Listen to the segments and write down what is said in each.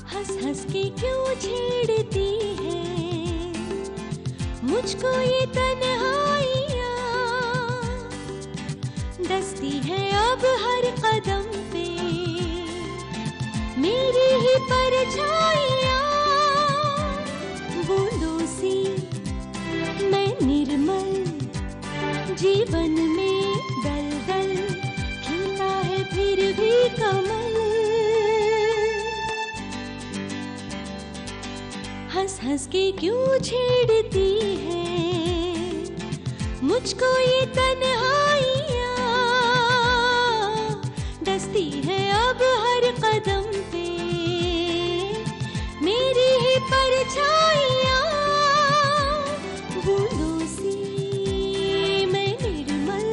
हंस हंस के क्यों छेड़ती है मुझको ये तन्हाइयाँ, डसती है अब हर कदम पे मेरी ही परछाइयाँ। बूंदों सी मैं निर्मल जीवन में दलदल, खिलता है फिर भी कमल। हंस हंस के क्यों छेड़ती है मुझको ये तन्हाइयाँ, डसती है अब हर कदम पे मेरी ही परछाइयाँ। बूंदों सी मैं निर्मल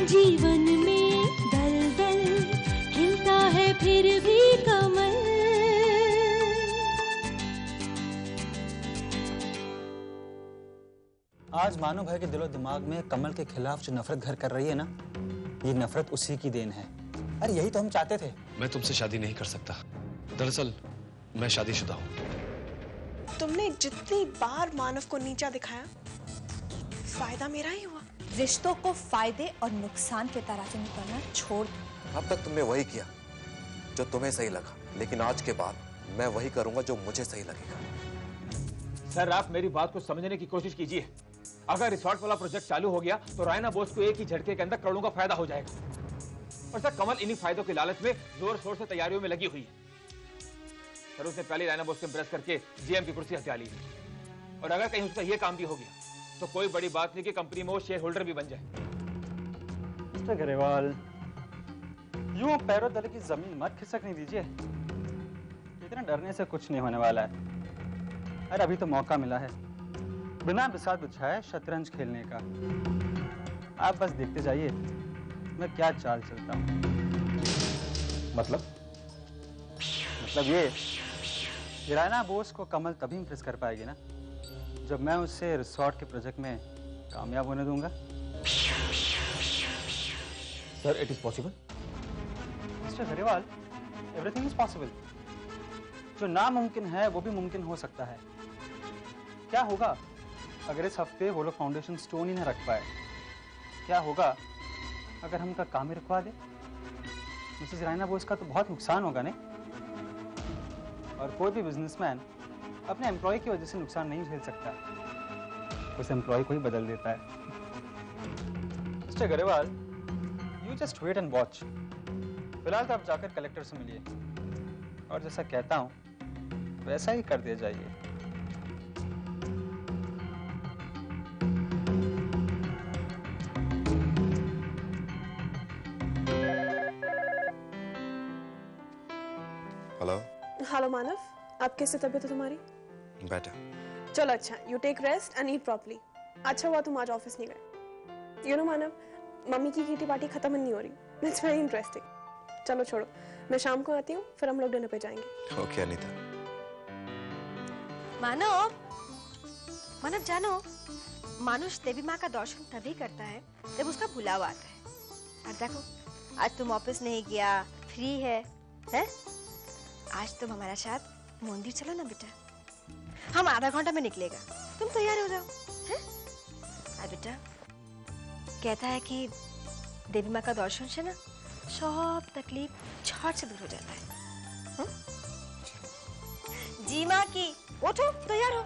जीवन में दलदल, खिलता है फिर भी कमल। आज मानो भाई के दिलो दिमाग में कमल के खिलाफ जो नफरत घर कर रही है ना, ये नफरत उसी की देन है। अरे यही तो हम चाहते थे। मैं तुमसे शादी नहीं कर सकता। दरअसल मैं शादीशुदा हूँ। तुमने जितनी बार मानव को नीचा दिखाया, फायदा मेरा ही हुआ। रिश्तों को फायदे और नुकसान के तराजू में करना छोड़ दो। अब तक तुमने वही किया जो तुम्हें सही लगा, लेकिन आज के बाद मैं वही करूंगा जो मुझे सही लगेगा। सर, आप मेरी बात को समझने की कोशिश कीजिए। अगर रिसोर्ट वाला प्रोजेक्ट चालू हो गया तो रायना बोस को एक ही झटके के अंदर करोड़ों का फायदा हो जाएगा। और सर, कमल इन्हीं फायदों के लालच में जोर शोर से तैयारियों में लगी हुई है। सर, उसने पहले रायना बोस को इम्प्रेस करके जीएम की कुर्सी हथिया ली है। और अगर कहीं उसका यह काम भी हो गया तो कोई बड़ी बात नहीं कि कंपनी में वो शेयर होल्डर भी बन जाए। मिस्टर ग्रेवाल, यूं पैरों तले की जमीन मत खिसकने दीजिए। इतना डरने से कुछ नहीं होने वाला है। अरे अभी तो मौका मिला है बिना बिसात बिछाए शतरंज खेलने का। आप बस देखते जाइए मैं क्या चाल चलता हूँ। मतलब ये रायना बोस को कमल तभी इम्प्रेस कर पाएगी ना जब मैं उससे रिसोर्ट के प्रोजेक्ट में कामयाब होने दूंगा। Sir, it is possible. Mister Grewal, everything is possible. जो नामुमकिन है वो भी मुमकिन हो सकता है। क्या होगा अगर इस हफ्ते वो लोग फाउंडेशन स्टोन ही ना रख पाए? क्या होगा अगर हम उनका काम ही रुकवा दे? मिसेस रायना बोस का तो बहुत नुकसान होगा नहीं? और कोई भी बिजनेसमैन अपने एम्प्लॉय की वजह से नुकसान नहीं झेल सकता, उस एम्प्लॉय को ही बदल देता है। Mister Grewal, you just wait and watch. फिलहाल तो आप जाकर कलेक्टर से मिलिए और जैसा कहता हूं वैसा ही कर दिया जाइए। हेलो। हेलो मानव, आप कैसे तबीयत है तुम्हारी? बेटा। चलो अच्छा, you take rest and eat properly. अच्छा हुआ तुम आज ऑफिस नहीं गए। यू नो मानव, मम्मी की किटी पार्टी खत्म नहीं हो रही। It's very interesting. चलो छोड़ो, मैं शाम को आती हूँ, फिर हम लोग डिनर पे जाएंगे। ओके अनीता। मानव जानो, मानुष देवी माँ का दर्शन तभी करता है जब उसका बुलावा आता है। और देखो, आज तुम ऑफिस नहीं गया, फ्री है? आज तुम हमारे साथ मंदिर चलो ना बेटा। हम आधा घंटा में निकलेगा, तुम तैयार हो जाओ। हैं? बेटा कहता है कि देवी माँ का दर्शन से ना सब तकलीफ झट से दूर हो जाता है। जी माँ की, उठो तैयार हो।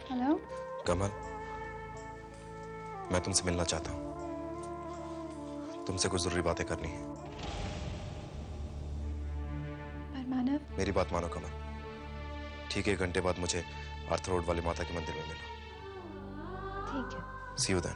हेलो कमल, मैं तुमसे मिलना चाहता हूँ। तुमसे कुछ जरूरी बातें करनी है। पर मानव, मेरी बात मानो कमल। ठीक 1 घंटे बाद मुझे अर्थ रोड वाले माता के मंदिर में मिलो। ठीक है। सी यू देन।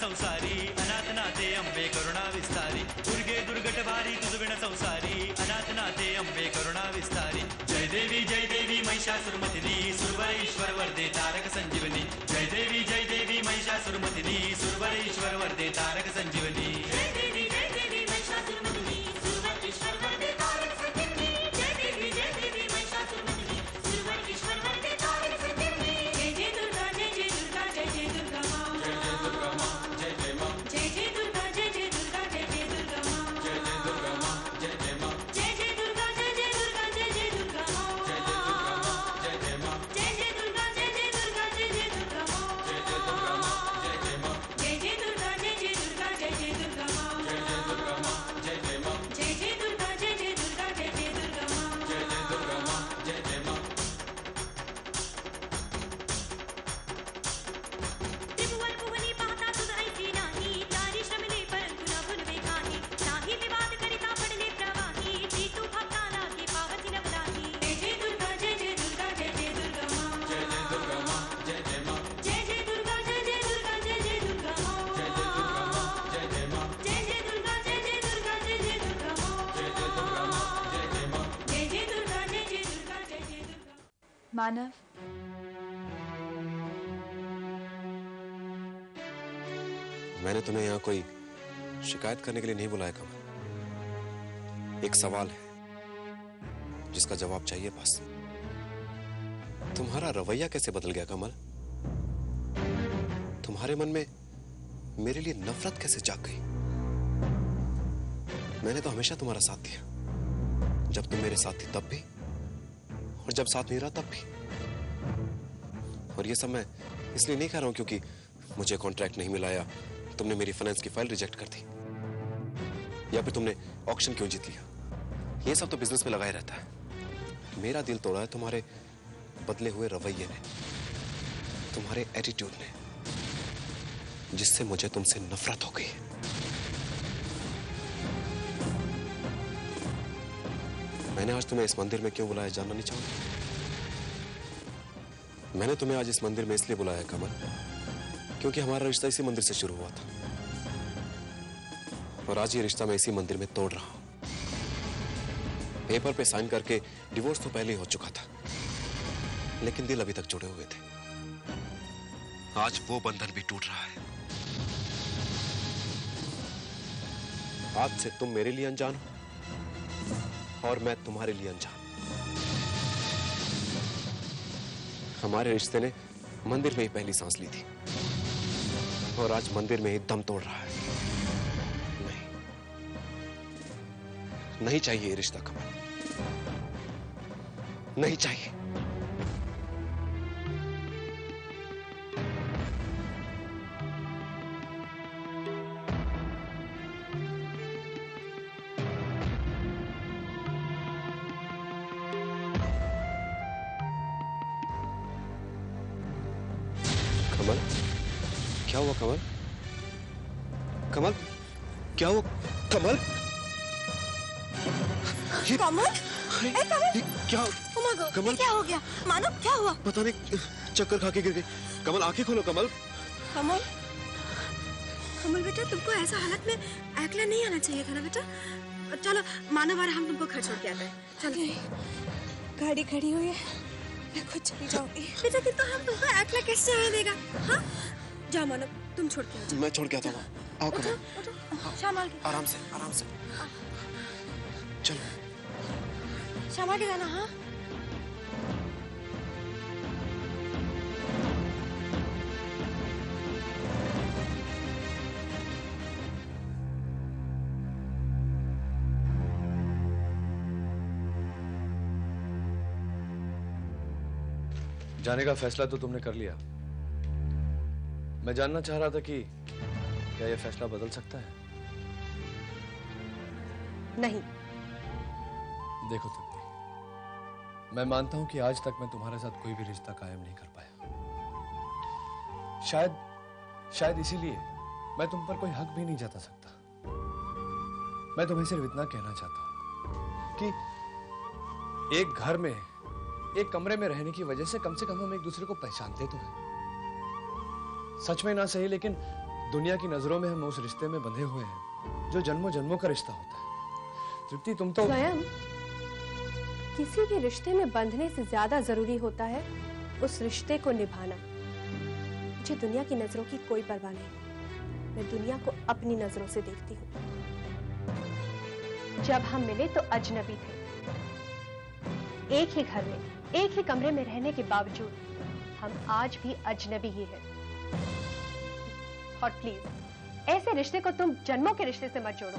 संसारी अनाथ नाथे अंबे करुणा विस्तारी दुर्गे दुर्गट भारी तुझ विण संसारी अनाथ नाथे अंबे करुणा विस्तारी जय देवी महिषासुरमर्दिनी सुरवर ईश्वर वरदे तारक संजीवनी जय देवी महिषासुरमर्दिनी सुरवर ईश्वर वरदे तारक संजीवनी जय देवी महिषासुरमर्दिनी सुरवर ईश्वर वरदे तारक संजीवनी जय देवी महिषासुरमर्दिनी सुरवर ईश्वर वरदे तारक संजीवनी जय जय दुर्गा जय जय दुर्गा जय जय दुर्गा मां जय जय दुर्गा मां जय जय मां जय जय दुर्गा जय जय दुर्गा जय जय दुर्गा मां जय जय दुर्गा मां जय जय मां जय जय दुर्गा जय जय दुर्गा जय जय दुर्गा मां जय जय दुर्गा मां जय जय मां जय जय दुर्गा जय जय दुर्गा जय जय दुर्गा मां जय जय दुर्गा मां जय जय मां जय जय दुर्गा जय जय दुर्गा जय जय दुर्गा मां जय जय दुर्गा मां जय जय मां जय जय दुर्गा जय जय दुर्गा जय जय दुर्गा मां जय जय दुर्गा मां जय जय मां त्रिभुवन भुवनी पाहता तुझ ऐसी नाही तारी श्रमले परंतु न भुलवे काही नाही विवाद करिता पडले प्रवाही ती तू भक्ता लागे पावती नवलाही जय जय दुर्गा जय जय दुर्गा जय जय दुर्गा मां जय जय दुर्गा मां जय जय मां जय जय दुर्गा जय जय दुर्गा जय जय दुर्गा मां जय जय दुर्गा मां जय जय मां जय जय दुर्गा जय जय दुर्गा जय जय दुर्गा मां जय जय दुर्गा मां जय जय मां जय जय दुर्गा जय जय दुर्गा जय जय दुर्गा मानव, मैंने तुम्हें यहाँ कोई शिकायत करने के लिए नहीं बुलाया कमल। एक सवाल है जिसका जवाब चाहिए बस। तुम्हारा रवैया कैसे बदल गया कमल? तुम्हारे मन में मेरे लिए नफरत कैसे जाग गई? मैंने तो हमेशा तुम्हारा साथ दिया, जब तुम मेरे साथ थी तब भी और जब साथ नहीं रहा तब भी। और ये सब मैं इसलिए नहीं कह रहा हूं क्योंकि मुझे कॉन्ट्रैक्ट नहीं मिला या तुमने मेरी फाइनेंस की फाइल रिजेक्ट कर दी या फिर तुमने ऑक्शन क्यों जीत लिया। ये सब तो बिजनेस में लगा ही रहता है। मेरा दिल तोड़ा है तुम्हारे बदले हुए रवैये ने, तुम्हारे एटीट्यूड ने, जिससे मुझे तुमसे नफरत हो गई है। मैंने आज तुम्हें इस मंदिर में क्यों बुलाया जानना नहीं चाहूंगा? मैंने तुम्हें आज इस मंदिर में इसलिए बुलाया कमल क्योंकि हमारा रिश्ता इसी मंदिर से शुरू हुआ था और आज ये रिश्ता मैं इसी मंदिर में तोड़ रहा हूं। पेपर पे साइन करके डिवोर्स तो पहले ही हो चुका था, लेकिन दिल अभी तक जुड़े हुए थे। आज वो बंधन भी टूट रहा है। आज से तुम मेरे लिए अनजान हो और मैं तुम्हारे लिए अनजान। हमारे रिश्ते ने मंदिर में ही पहली सांस ली थी और आज मंदिर में ही दम तोड़ रहा है। नहीं चाहिए ये रिश्ता कमल, नहीं चाहिए। कमल, क्या हुआ कमल? कमल, क्या हुआ कमल? कमल? क्या कमल? क्या हो गया? मानव, क्या हुआ? पता नहीं, चक्कर खा के गिर गई। कमल, आंखें खोलो कमल। कमल, कमल बेटा, तुमको ऐसा हालत में अकेला नहीं आना चाहिए था ना बेटा। चलो मानव और हम तुमको घर छोड़ के आते हैं। चलो, गाड़ी खड़ी हुई है, मैं खुद चली जाऊंगी। बेटा कि तो हम तुमको अकेला कैसे आने देगा? हाँ, जाओ मानव, तुम छोड़ के आओ। मैं छोड़ के आता हूँ। आओ कमल, शामाल के आराम से, आराम से। चलो शामाल के जाना। हाँ, जाने का फैसला तो तुमने कर लिया। मैं जानना चाह रहा था कि क्या यह फैसला बदल सकता है? नहीं। देखो तृप्ति, मैं मानता हूं कि आज तक मैं तुम्हारे साथ कोई भी रिश्ता कायम नहीं कर पाया। शायद इसीलिए मैं तुम पर कोई हक भी नहीं जता सकता। मैं तुम्हें सिर्फ इतना कहना चाहता हूं कि एक घर में, एक कमरे में रहने की वजह से कम हम एक दूसरे को पहचानते तो हैं। सच में ना सही, लेकिन दुनिया की नजरों में हम उस रिश्ते में बंधे हुए हैं जो जन्मों जन्मों का रिश्ता होता है। तृप्ति तुम तो स्वयं किसी भी रिश्ते में बंधने से ज्यादा जरूरी होता है उस रिश्ते को निभाना। मुझे दुनिया की नजरों की कोई परवाह नहीं, मैं दुनिया को अपनी नजरों से देखती हूँ। जब हम मिले तो अजनबी थे, एक ही घर में एक ही कमरे में रहने के बावजूद हम आज भी अजनबी ही हैं। और प्लीज ऐसे रिश्ते को तुम जन्मों के रिश्ते से मत जोड़ो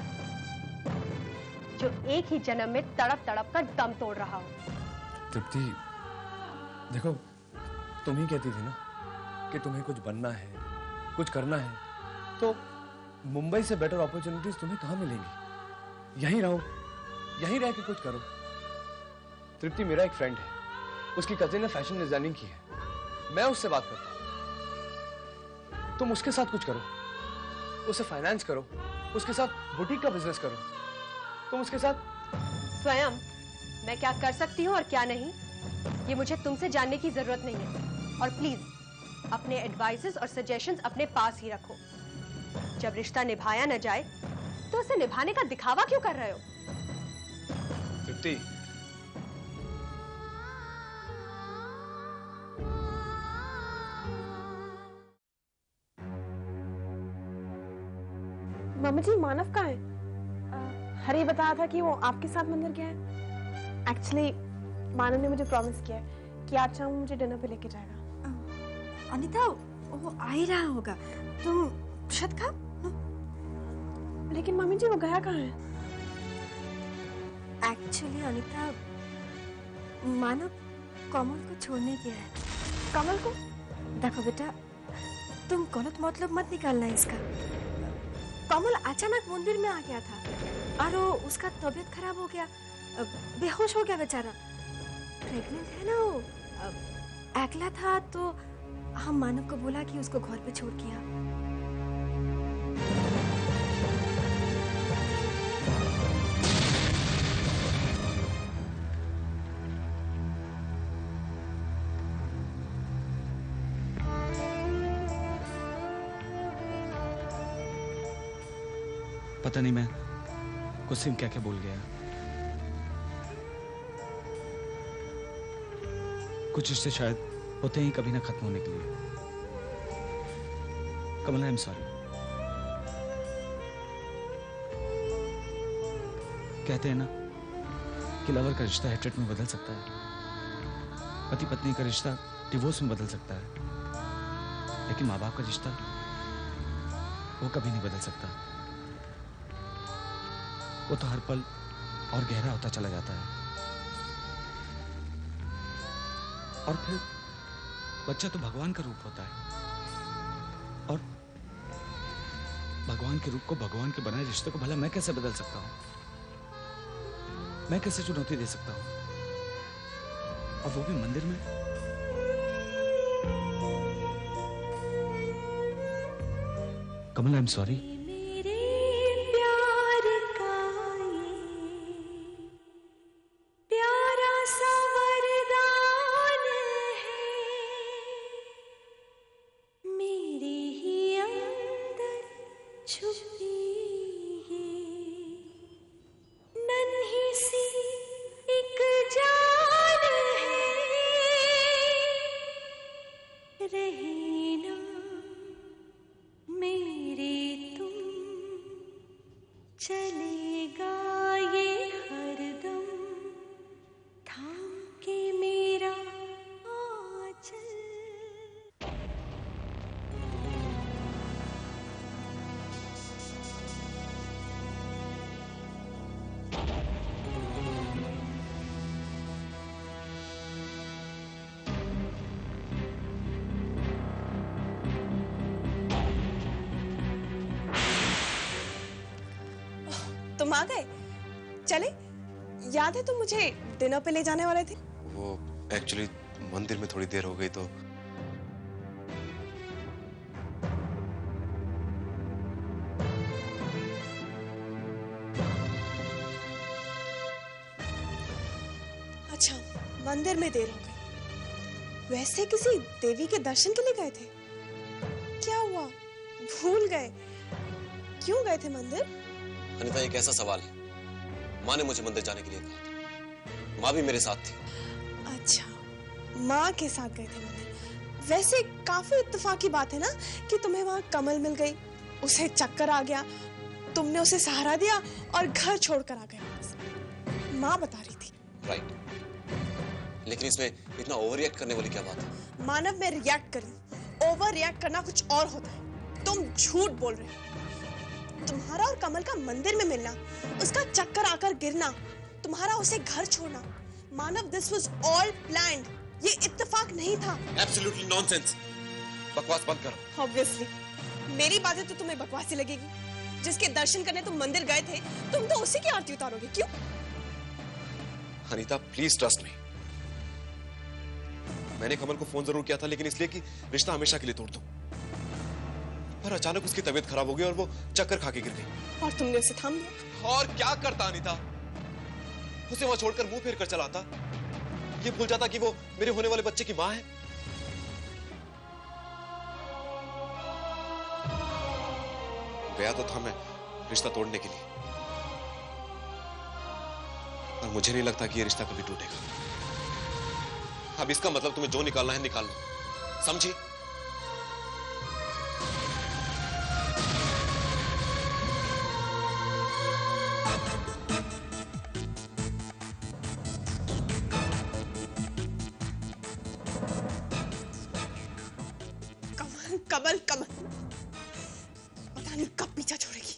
जो एक ही जन्म में तड़प तड़प कर दम तोड़ रहा हो। तृप्ति देखो, तुम ही कहती थी ना कि तुम्हें कुछ बनना है, कुछ करना है, तो मुंबई से बेटर अपॉर्चुनिटीज तुम्हें कहां मिलेंगी? यहीं रहो, यहीं रह के कुछ करो। तृप्ति मेरा एक फ्रेंड है, उसकी कजिन ने फैशन डिजाइनिंग की है, मैं उससे बात करता हूं। तुम उसके साथ कुछ करो, उसे फाइनेंस करो, उसके साथ बुटीक का बिजनेस करो। तुम उसके साथ स्वयं मैं क्या कर सकती हूँ और क्या नहीं, ये मुझे तुमसे जानने की जरूरत नहीं है। और प्लीज अपने एडवाइसेस और सजेशंस अपने पास ही रखो। जब रिश्ता निभाया न जाए तो उसे निभाने का दिखावा क्यों कर रहे हो? तृप्ति, मम्मी जी मानव कहाँ है? हरी बताया था कि वो आपके साथ मंदिर गया है। एक्चुअली मानव ने मुझे प्रॉमिस किया है कि आज शाम मुझे डिनर पे लेके जाएगा। अनीता वो आ ही रहा होगा, तुम शत खा। लेकिन मम्मी जी वो गया कहाँ है? एक्चुअली अनीता मानव कमल को छोड़ने गया है। कमल को? देखो बेटा, तुम गलत मतलब मत निकालना इसका। कमल अचानक मंदिर में आ गया था और उसका तबीयत खराब हो गया, बेहोश हो गया बेचारा। प्रेग्नेंट है ना वो, अकेला था तो हम मानव को बोला कि उसको घर पे छोड़ के आ। पता नहीं मैं गुस्से में क्या क्या बोल गया। कुछ रिश्ते शायद होते ही कभी ना खत्म होने के लिए। कमल, आई एम सॉरी। कहते हैं ना कि लवर का रिश्ता हेट्रेट में बदल सकता है, पति पत्नी का रिश्ता डिवोर्स में बदल सकता है, लेकिन माँ बाप का रिश्ता वो कभी नहीं बदल सकता। वो तो हर पल और गहरा होता चला जाता है। और फिर बच्चा तो भगवान का रूप होता है, और भगवान के रूप को, भगवान के बनाए रिश्ते को भला मैं कैसे बदल सकता हूं? मैं कैसे चुनौती दे सकता हूं? और वो भी मंदिर में। कमल, आई एम सॉरी। तुम आ गए? चले? याद है तुम मुझे डिनर पे ले जाने वाले थे? वो एक्चुअली मंदिर में थोड़ी देर हो गई तो। अच्छा, मंदिर में देर हो गई। वैसे किसी देवी के दर्शन के लिए गए थे? क्या हुआ? भूल गए? क्यों गए थे मंदिर? अनीता, एक ऐसा सवाल है। माँ ने मुझे मंदिर जाने के लिए कहा था। माँ भी मेरे साथ थी। अच्छा, माँ के साथ गए थे मंदिर। वैसे काफी इत्तेफाकी बात है ना कि तुम्हें वहाँ कमल मिल गई, उसे चक्कर आ गया, तुमने उसे सहारा दिया और घर छोड़कर आ गए। माँ बता रही थी। राइट, लेकिन इसमें इतना ओवर रिएक्ट करने वाली क्या बात है? मानव, मैं रिएक्ट करी, ओवर रिएक्ट करना कुछ और होता है। तुम झूठ बोल रहे हो। तुम्हारा और कमल का मंदिर में मिलना, उसका चक्कर आकर गिरना, तुम्हारा उसे घर छोड़ना, मानव, दिस वाज ऑल प्लान्ड। ये इत्तेफाक नहीं था। Absolutely nonsense. बकवास बंद करो। ऑब्वियसली मेरी बातें तो तुम्हें बकवासी लगेगी। जिसके दर्शन करने तुम मंदिर गए थे, तुम तो उसी की आरती उतारोगे। क्यों? Anita, please trust me. मैंने कमल को फोन जरूर किया था, लेकिन इसलिए कि रिश्ता हमेशा के लिए तोड़ दूं। पर अचानक उसकी तबीयत खराब हो गई और वो चक्कर खा के गिर गई। और तुमने उसे थाम दिया। और क्या करता अनीता? उसे वहां छोड़कर मुंह फेर कर चला था। ये भूल जाता कि वो मेरे होने वाले बच्चे की मां है। गया तो था मैं रिश्ता तोड़ने के लिए, और मुझे नहीं लगता कि ये रिश्ता कभी टूटेगा। अब इसका मतलब तुम्हें जो निकालना है निकाल लो, समझी? कमल, कमल पता नहीं कब पीछा छोड़ेगी।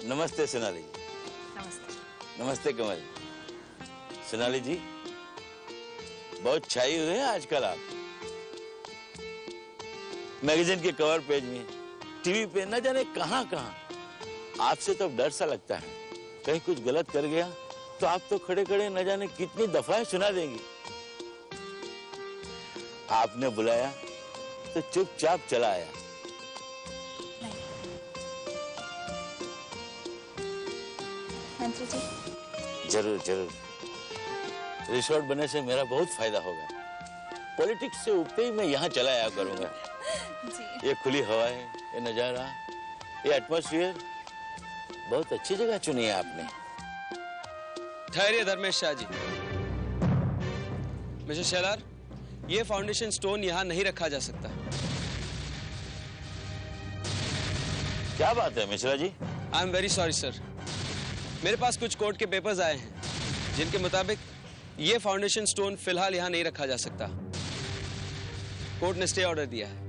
नमस्ते सोनाली जी। नमस्ते। नमस्ते कमल। सोनाली जी, बहुत छाई हुए हैं आजकल आप। मैगजीन के कवर पेज में, टीवी पे, न जाने कहां कहां। आपसे तो डर सा लगता है, कहीं कुछ गलत कर गया तो आप तो खड़े खड़े न जाने कितनी दफाएं सुना देंगी। आपने बुलाया तो चुपचाप चला आया। मंत्री जी, जरूर जरूर। रिसोर्ट बनने से मेरा बहुत फायदा होगा। पॉलिटिक्स से उठते ही मैं यहाँ चला आया करूंगा। जी। ये खुली हवाएं, ये नजारा, ये एटमॉस्फेयर, बहुत अच्छी जगह चुनी है आपने। ठहरिए धर्मेश शाह जी। मिस्टर शेलार, ये फाउंडेशन स्टोन यहाँ नहीं रखा जा सकता। क्या बात है Mishra ji? I am very sorry sir. मेरे पास कुछ कोर्ट के पेपर्स आए हैं जिनके मुताबिक ये फाउंडेशन स्टोन फिलहाल यहाँ नहीं रखा जा सकता। कोर्ट ने स्टे ऑर्डर दिया है।